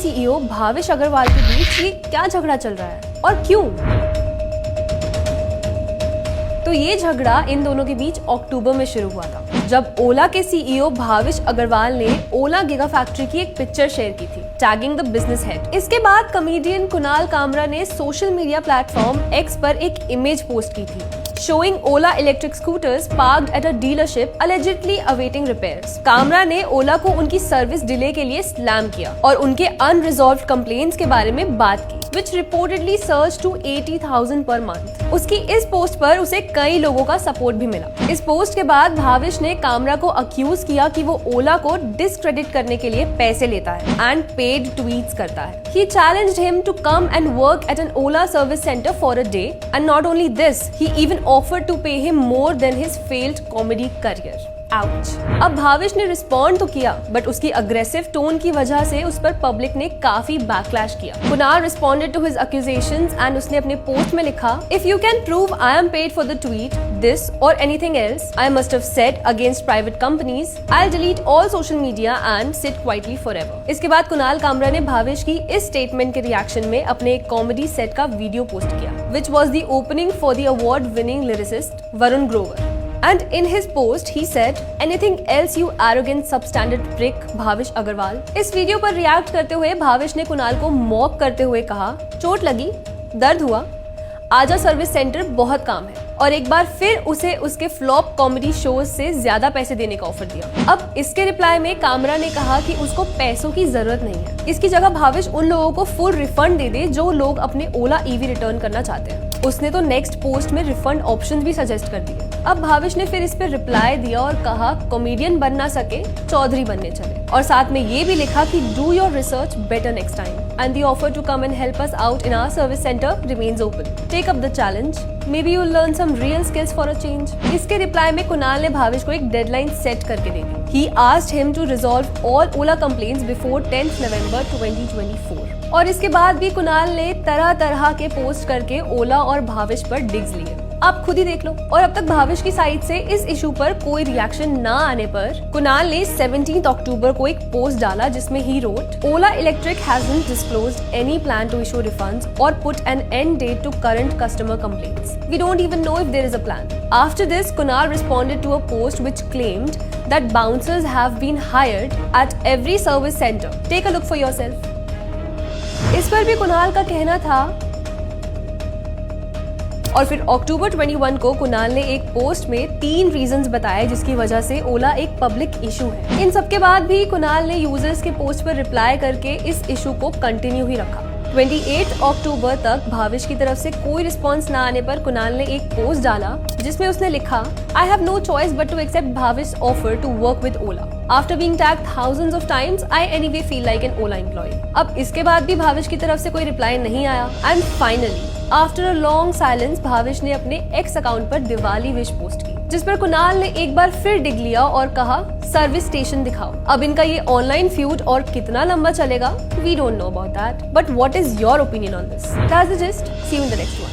CEO Bhavish Agarwal के बीच ये क्या झगड़ा चल रहा है और क्यों? तो ये झगड़ा इन दोनों के बीच अक्टूबर में शुरू हुआ था, जब ओला के सीईओ भाविश अग्रवाल ने ओला गिगा फैक्ट्री की एक पिक्चर शेयर की थी, टैगिंग द बिजनेस हेड। इसके बाद कॉमेडियन कुणाल कामरा ने सोशल मीडिया प्लेटफॉर्म एक्स पर एक इमेज पोस्ट की थी, showing Ola electric scooters parked at a dealership allegedly awaiting repairs. Kamra ने ओला को उनकी सर्विस डिले के लिए स्लैम किया और उनके अनरिजॉल्व्ड कंप्लेंट्स के बारे में बात की, which reportedly surged to 80,000 per month. उसकी इस पोस्ट पर उसे कई लोगों का सपोर्ट भी मिला। इस पोस्ट के बाद भाविश ने कामरा को अक्यूज किया कि वो ओला को डिस्क्रेडिट करने के लिए पैसे लेता है एंड पेड ट्वीट्स करता है। He challenged him to come and work at an Ola service center for a day, and not only this, he even offered to pay him more than his failed comedy career. Ouch. अब भाविश ने respond तो किया, but उसकी aggressive tone की वजह से उस पर पब्लिक ने काफी बैकलैश किया। Kunal responded to his accusations and उसने अपने पोस्ट में लिखा, if you can prove I am paid for the tweet, this और anything else I must have said against private companies, I will delete all social media and sit quietly forever. इसके बाद कुणाल कामरा ने भाविश की इस statement के reaction में अपने एक कॉमेडी सेट का वीडियो पोस्ट किया, which was the opening for the award-winning lyricist Varun Grover. And in his post, he said, "Anything else, you arrogant, substandard prick, Bhavish Agarwal." इस वीडियो पर रिएक्ट करते हुए भाविश ने कुणाल को मॉक करते हुए कहा, चोट लगी, दर्द हुआ, आजा सर्विस सेंटर बहुत काम है, और एक बार फिर उसे उसके फ्लॉप कॉमेडी शोज से ज्यादा पैसे देने का ऑफर दिया। अब इसके रिप्लाई में कामरा ने कहा कि उसको पैसों की जरूरत नहीं है, इसकी जगह भाविश उन लोगों को फुल रिफंड दे दे जो लोग अपने ओला ईवी रिटर्न करना चाहते हैं। उसने तो नेक्स्ट पोस्ट में रिफंड ऑप्शन भी सजेस्ट कर दिए। अब भाविश ने फिर इस पर रिप्लाई दिया और कहा, कॉमेडियन बन ना सके, चौधरी बनने चले, और साथ में ये भी लिखा कि do your research better next time and the offer to come and help us out in our service centre remains open, take up the challenge, maybe you learn some real skills for a change. इसके reply में कुणाल ने भाविश को एक deadline set करके दे दी। He asked him to resolve all Ola complaints before 10th November 2024। और इसके बाद भी कुणाल ने तरह तरह के पोस्ट करके ओला और भाविश पर डिग्स लिए। आप खुद ही देख लो। और अब तक भाविश की साइड से इस इशू पर कोई रिएक्शन ना आने पर कुणाल ने 17 अक्टूबर को एक पोस्ट डाला जिसमें he wrote, Ola electric hasn't disclosed any plan to issue refunds or put an end date to current customer complaints. We don't even know if there is a plan. After this, Kunal responded to a post which claimed that bouncers have been hired at every service center. Take a look for yourself. इस पर भी कुणाल का कहना था। और फिर अक्टूबर 21 को कुणाल ने एक पोस्ट में 3 रीजंस बताए जिसकी वजह से ओला एक पब्लिक इशू है। इन सब के बाद भी कुणाल ने यूजर्स के पोस्ट पर रिप्लाई करके इस इशू को कंटिन्यू ही रखा। 28 अक्टूबर तक भाविश की तरफ से कोई रिस्पांस ना आने पर कुणाल ने एक पोस्ट डाला जिसमें उसने लिखा, I have no choice but to accept Bhavish offer to work with Ola. After being tagged thousands of times, I anyway feel like an Ola employee. अब इसके बाद भी भाविश की तरफ से कोई रिप्लाई नहीं आया। And finally after a long silence Bhavish ने अपने एक्स अकाउंट पर दिवाली विश पोस्ट की, जिस पर कुणाल ने एक बार फिर डिग लिया और कहा, सर्विस स्टेशन दिखाओ। अब इनका ये ऑनलाइन फ्यूड और कितना लंबा चलेगा, we don't know about that, but what is your opinion on this? That's the gist, see you in the next one.